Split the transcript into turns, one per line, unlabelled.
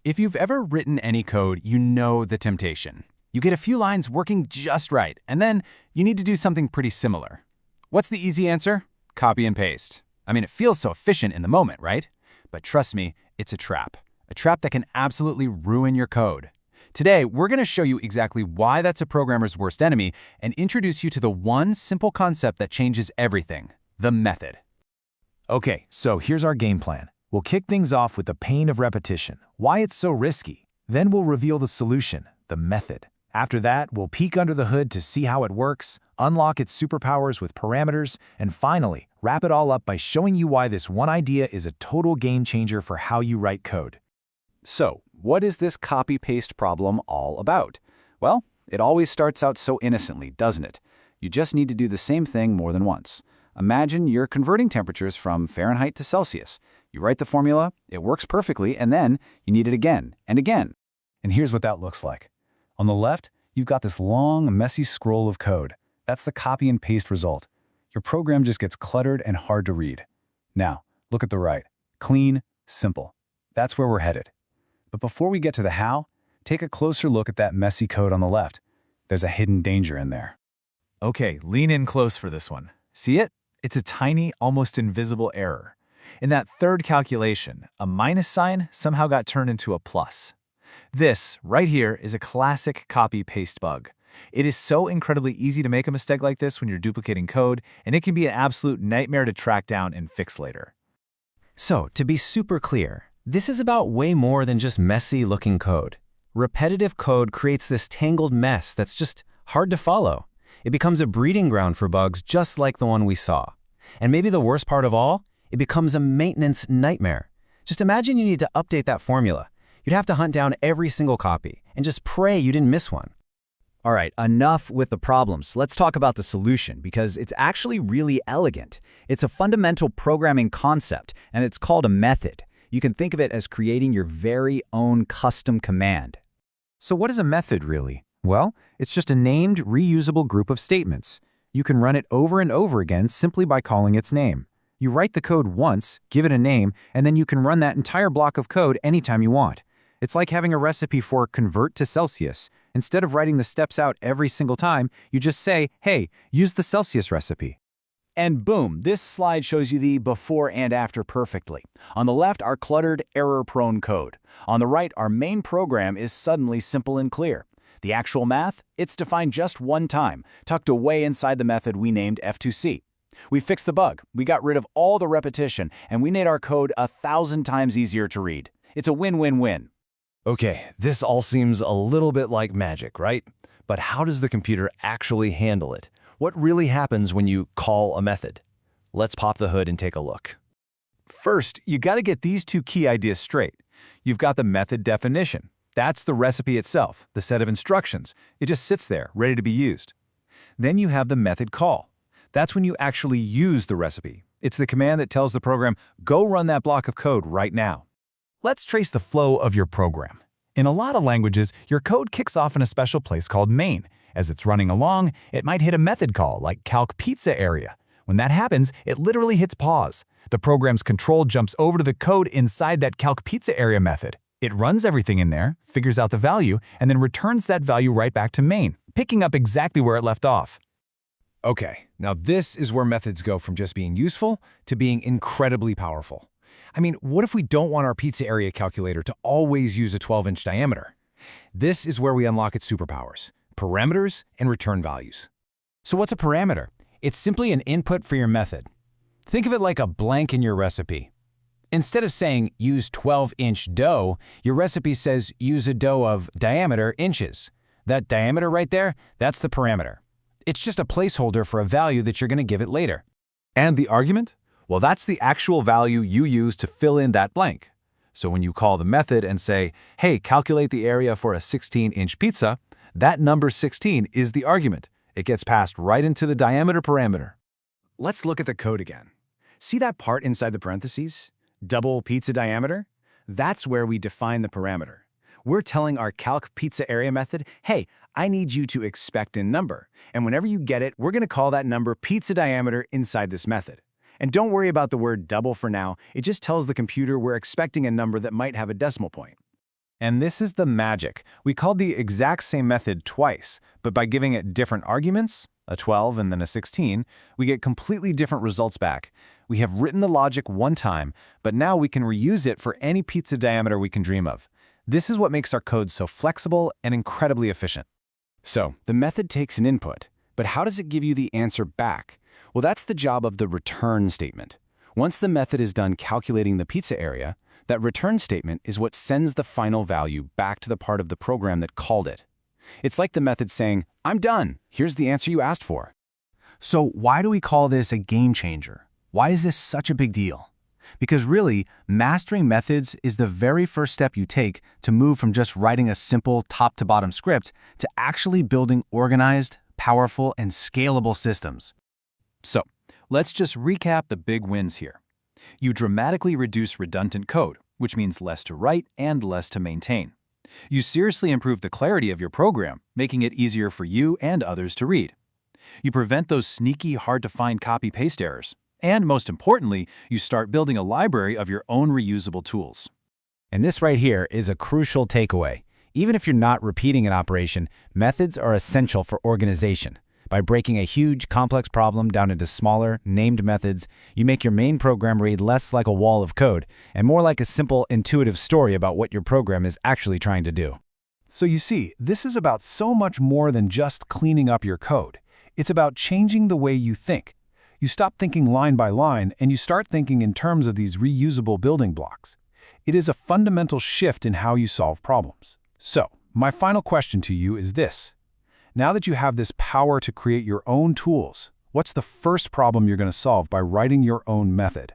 If you've ever written any code, you know the temptation. You get a few lines working just right, and then you need to do something pretty similar. What's the easy answer? Copy and paste. I mean, it feels so efficient in the moment, right? But trust me, it's a trap. A trap that can absolutely ruin your code. Today, we're going to show you exactly why that's a programmer's worst enemy and introduce you to the one simple concept that changes everything: the method.
Okay, so here's our game plan. We'll kick things off with the pain of repetition, why it's so risky. Then we'll reveal the solution, the method. After that, we'll peek under the hood to see how it works, unlock its superpowers with parameters, and finally, wrap it all up by showing you why this one idea is a total game changer for how you write code.
So, what is this copy-paste problem all about? Well, it always starts out so innocently, doesn't it? You just need to do the same thing more than once. Imagine you're converting temperatures from Fahrenheit to Celsius. You write the formula, it works perfectly, and then you need it again and again.
And here's what that looks like. On the left, you've got this long, messy scroll of code. That's the copy and paste result. Your program just gets cluttered and hard to read. Now, look at the right. Clean, simple. That's where we're headed. But before we get to the how, take a closer look at that messy code on the left. There's a hidden danger in there.
Okay, lean in close for this one. See it? It's a tiny, almost invisible error. In that third calculation, a minus sign somehow got turned into a plus. This, right here, is a classic copy-paste bug. It is so incredibly easy to make a mistake like this when you're duplicating code, and it can be an absolute nightmare to track down and fix later.
So, to be super clear, this is about way more than just messy-looking code. Repetitive code creates this tangled mess that's just hard to follow. It becomes a breeding ground for bugs just like the one we saw. And maybe the worst part of all, it becomes a maintenance nightmare. Just imagine you need to update that formula. You'd have to hunt down every single copy and just pray you didn't miss one.
All right, enough with the problems. Let's talk about the solution, because it's actually really elegant. It's a fundamental programming concept, and it's called a method. You can think of it as creating your very own custom command.
So what is a method really? Well, it's just a named, reusable group of statements. You can run it over and over again simply by calling its name. You write the code once, give it a name, and then you can run that entire block of code anytime you want. It's like having a recipe for convert to Celsius. Instead of writing the steps out every single time, you just say, hey, use the Celsius recipe.
And boom, this slide shows you the before and after perfectly. On the left, our cluttered, error-prone code. On the right, our main program is suddenly simple and clear. The actual math? It's defined just one time, tucked away inside the method we named F2C. We fixed the bug, we got rid of all the repetition, and we made our code 1,000 times easier to read. It's a win-win-win.
Okay, this all seems a little bit like magic, right? But how does the computer actually handle it? What really happens when you call a method? Let's pop the hood and take a look.
First, you got to get these two key ideas straight. You've got the method definition. That's the recipe itself, the set of instructions. It just sits there, ready to be used. Then you have the method call. That's when you actually use the recipe. It's the command that tells the program, go run that block of code right now.
Let's trace the flow of your program. In a lot of languages, your code kicks off in a special place called main. As it's running along, it might hit a method call like calc pizza area. When that happens, it literally hits pause. The program's control jumps over to the code inside that calc pizza area method. It runs everything in there, figures out the value, and then returns that value right back to main, picking up exactly where it left off. Okay, now this is where methods go from just being useful to being incredibly powerful. I mean, what if we don't want our pizza area calculator to always use a 12-inch diameter? This is where we unlock its superpowers: parameters and return values. So what's a parameter? It's simply an input for your method. Think of it like a blank in your recipe. Instead of saying use 12-inch dough, your recipe says use a dough of diameter inches. That diameter right there, that's the parameter. It's just a placeholder for a value that you're going to give it later.
And the argument? Well, that's the actual value you use to fill in that blank. So when you call the method and say, hey, calculate the area for a 16-inch pizza, that number 16 is the argument. It gets passed right into the diameter parameter.
Let's look at the code again. See that part inside the parentheses? Double pizza diameter? That's where we define the parameter. We're telling our calc pizza area method, hey, I need you to expect a number. And whenever you get it, we're going to call that number pizza diameter inside this method. And don't worry about the word double for now. It just tells the computer we're expecting a number that might have a decimal point.
And this is the magic. We called the exact same method twice, but by giving it different arguments, a 12 and then a 16, we get completely different results back. We have written the logic one time, but now we can reuse it for any pizza diameter we can dream of. This is what makes our code so flexible and incredibly efficient.
So, the method takes an input, but how does it give you the answer back? Well, that's the job of the return statement. Once the method is done calculating the pizza area, that return statement is what sends the final value back to the part of the program that called it. It's like the method saying, "I'm done. Here's the answer you asked for."
So why do we call this a game changer? Why is this such a big deal? Because really, mastering methods is the very first step you take to move from just writing a simple top-to-bottom script to actually building organized, powerful, and scalable systems. So, let's just recap the big wins here. You dramatically reduce redundant code, which means less to write and less to maintain. You seriously improve the clarity of your program, making it easier for you and others to read. You prevent those sneaky, hard-to-find copy-paste errors. And most importantly, you start building a library of your own reusable tools.
And this right here is a crucial takeaway. Even if you're not repeating an operation, methods are essential for organization. By breaking a huge, complex problem down into smaller, named methods, you make your main program read less like a wall of code and more like a simple, intuitive story about what your program is actually trying to do.
So you see, this is about so much more than just cleaning up your code. It's about changing the way you think. You stop thinking line by line and you start thinking in terms of these reusable building blocks. It is a fundamental shift in how you solve problems. So, my final question to you is this. Now that you have this power to create your own tools, what's the first problem you're going to solve by writing your own method?